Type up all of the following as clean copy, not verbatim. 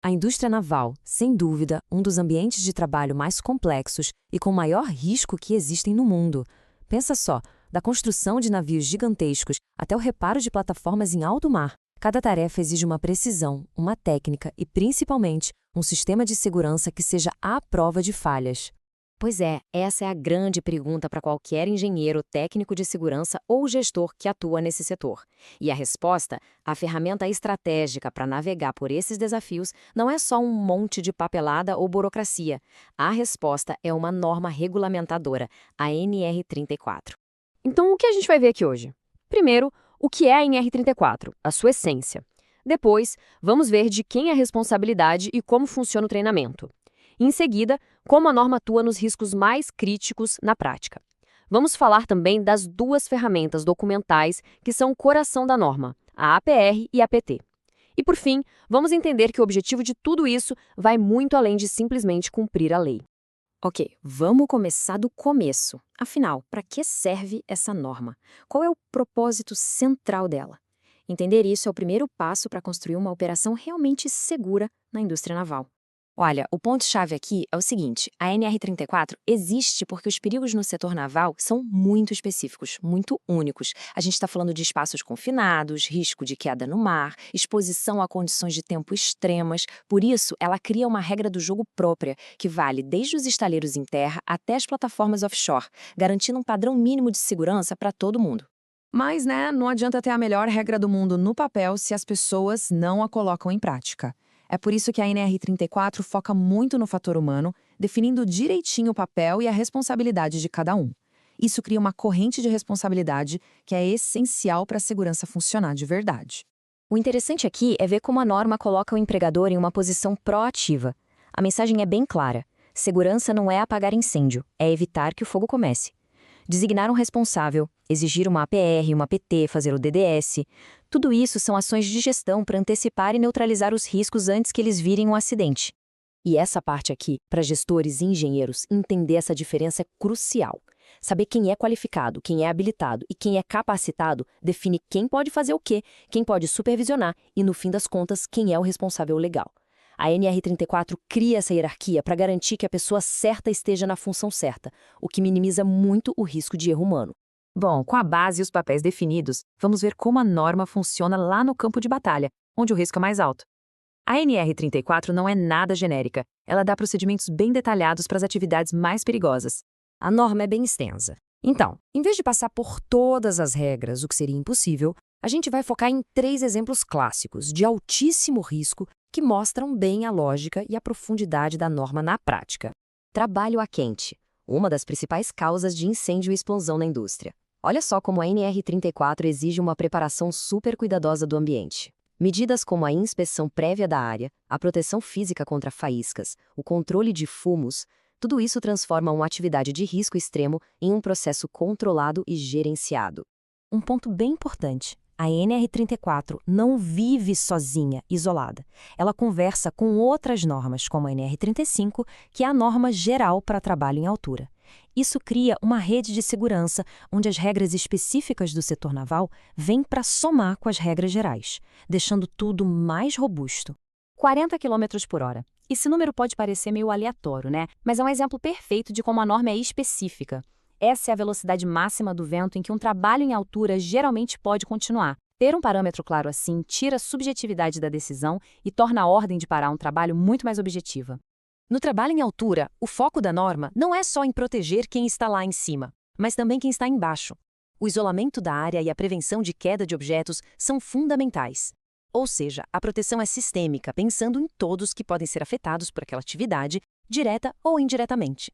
A indústria naval, sem dúvida, um dos ambientes de trabalho mais complexos e com maior risco que existem no mundo. Pensa só, da construção de navios gigantescos até o reparo de plataformas em alto mar. Cada tarefa exige uma precisão, uma técnica e, principalmente, um sistema de segurança que seja à prova de falhas. Pois é, essa é a grande pergunta para qualquer engenheiro, técnico de segurança ou gestor que atua nesse setor. E a resposta, a ferramenta estratégica para navegar por esses desafios, não é só um monte de papelada ou burocracia. A resposta é uma norma regulamentadora, a NR34. Então, o que a gente vai ver aqui hoje? Primeiro, o que é a NR34, a sua essência. Depois, vamos ver de quem é a responsabilidade e como funciona o treinamento. Em seguida, como a norma atua nos riscos mais críticos na prática. Vamos falar também das duas ferramentas documentais que são o coração da norma, a APR e a APT. E por fim, vamos entender que o objetivo de tudo isso vai muito além de simplesmente cumprir a lei. Ok, vamos começar do começo. Afinal, para que serve essa norma? Qual é o propósito central dela? Entender isso é o primeiro passo para construir uma operação realmente segura na indústria naval. Olha, o ponto-chave aqui é o seguinte: a NR34 existe porque os perigos no setor naval são muito específicos, muito únicos. A gente está falando de espaços confinados, risco de queda no mar, exposição a condições de tempo extremas. Por isso, ela cria uma regra do jogo própria, que vale desde os estaleiros em terra até as plataformas offshore, garantindo um padrão mínimo de segurança para todo mundo. Mas, não adianta ter a melhor regra do mundo no papel se as pessoas não a colocam em prática. É por isso que a NR34 foca muito no fator humano, definindo direitinho o papel e a responsabilidade de cada um. Isso cria uma corrente de responsabilidade que é essencial para a segurança funcionar de verdade. O interessante aqui é ver como a norma coloca o empregador em uma posição proativa. A mensagem é bem clara: segurança não é apagar incêndio, é evitar que o fogo comece. Designar um responsável, exigir uma APR, uma PT, fazer o DDS. Tudo isso são ações de gestão para antecipar e neutralizar os riscos antes que eles virem um acidente. E essa parte aqui, para gestores e engenheiros, entender essa diferença é crucial. Saber quem é qualificado, quem é habilitado e quem é capacitado define quem pode fazer o quê, quem pode supervisionar e, no fim das contas, quem é o responsável legal. A NR34 cria essa hierarquia para garantir que a pessoa certa esteja na função certa, o que minimiza muito o risco de erro humano. Bom, com a base e os papéis definidos, vamos ver como a norma funciona lá no campo de batalha, onde o risco é mais alto. A NR34 não é nada genérica, ela dá procedimentos bem detalhados para as atividades mais perigosas. A norma é bem extensa. Então, em vez de passar por todas as regras, o que seria impossível, a gente vai focar em 3 exemplos clássicos de altíssimo risco que mostram bem a lógica e a profundidade da norma na prática. Trabalho a quente, uma das principais causas de incêndio e explosão na indústria. Olha só como a NR34 exige uma preparação super cuidadosa do ambiente. Medidas como a inspeção prévia da área, a proteção física contra faíscas, o controle de fumos, tudo isso transforma uma atividade de risco extremo em um processo controlado e gerenciado. Um ponto bem importante: a NR34 não vive sozinha, isolada. Ela conversa com outras normas, como a NR35, que é a norma geral para trabalho em altura. Isso cria uma rede de segurança onde as regras específicas do setor naval vêm para somar com as regras gerais, deixando tudo mais robusto. 40 km por hora. Esse número pode parecer meio aleatório, né? Mas é um exemplo perfeito de como a norma é específica. Essa é a velocidade máxima do vento em que um trabalho em altura geralmente pode continuar. Ter um parâmetro claro assim tira a subjetividade da decisão e torna a ordem de parar um trabalho muito mais objetiva. No trabalho em altura, o foco da norma não é só em proteger quem está lá em cima, mas também quem está embaixo. O isolamento da área e a prevenção de queda de objetos são fundamentais. Ou seja, a proteção é sistêmica, pensando em todos que podem ser afetados por aquela atividade, direta ou indiretamente.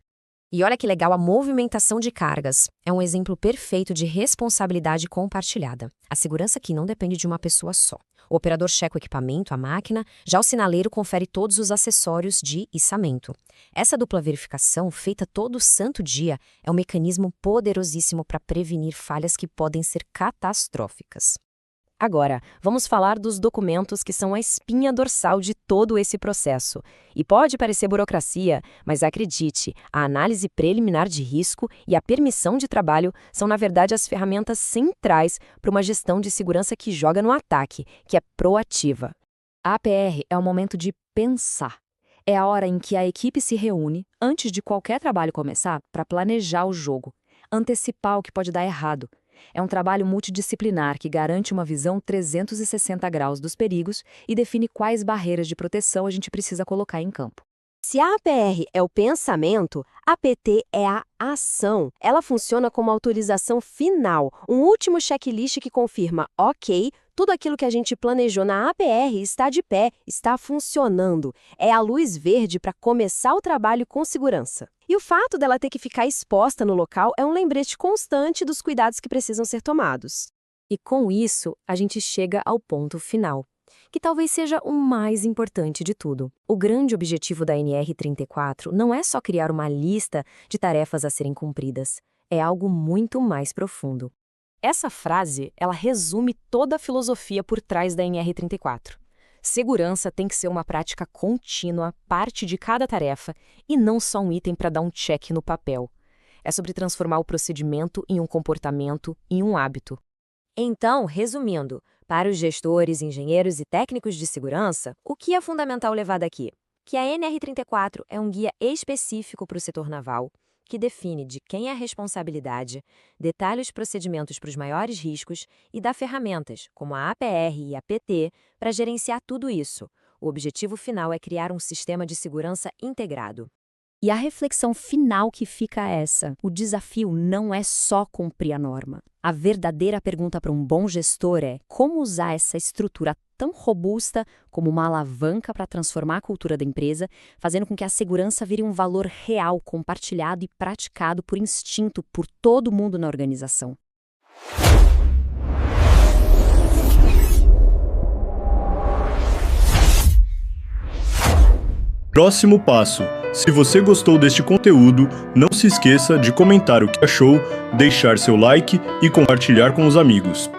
E olha que legal a movimentação de cargas. É um exemplo perfeito de responsabilidade compartilhada. A segurança aqui não depende de uma pessoa só. O operador checa o equipamento, a máquina, já o sinaleiro confere todos os acessórios de içamento. Essa dupla verificação, feita todo santo dia, é um mecanismo poderosíssimo para prevenir falhas que podem ser catastróficas. Agora, vamos falar dos documentos que são a espinha dorsal de todo esse processo. E pode parecer burocracia, mas acredite, a análise preliminar de risco e a permissão de trabalho são, na verdade, as ferramentas centrais para uma gestão de segurança que joga no ataque, que é proativa. A APR é o momento de pensar. É a hora em que a equipe se reúne, antes de qualquer trabalho começar, para planejar o jogo, antecipar o que pode dar errado. É um trabalho multidisciplinar que garante uma visão 360 graus dos perigos e define quais barreiras de proteção a gente precisa colocar em campo. Se a APR é o pensamento, a PT é a ação. Ela funciona como autorização final, um último checklist que confirma, ok, tudo aquilo que a gente planejou na APR está de pé, está funcionando. É a luz verde para começar o trabalho com segurança. E o fato dela ter que ficar exposta no local é um lembrete constante dos cuidados que precisam ser tomados. E com isso, a gente chega ao ponto final, que talvez seja o mais importante de tudo. O grande objetivo da NR34 não é só criar uma lista de tarefas a serem cumpridas, é algo muito mais profundo. Essa frase, ela resume toda a filosofia por trás da NR34. Segurança tem que ser uma prática contínua, parte de cada tarefa, e não só um item para dar um check no papel. É sobre transformar o procedimento em um comportamento, em um hábito. Então, resumindo, para os gestores, engenheiros e técnicos de segurança, o que é fundamental levar daqui? Que a NR34 é um guia específico para o setor naval, que define de quem é a responsabilidade, detalha os procedimentos para os maiores riscos e dá ferramentas, como a APR e a PT, para gerenciar tudo isso. O objetivo final é criar um sistema de segurança integrado. E a reflexão final que fica é essa: o desafio não é só cumprir a norma. A verdadeira pergunta para um bom gestor é como usar essa estrutura tão robusta como uma alavanca para transformar a cultura da empresa, fazendo com que a segurança vire um valor real, compartilhado e praticado por instinto por todo mundo na organização. Próximo passo. Se você gostou deste conteúdo, não se esqueça de comentar o que achou, deixar seu like e compartilhar com os amigos.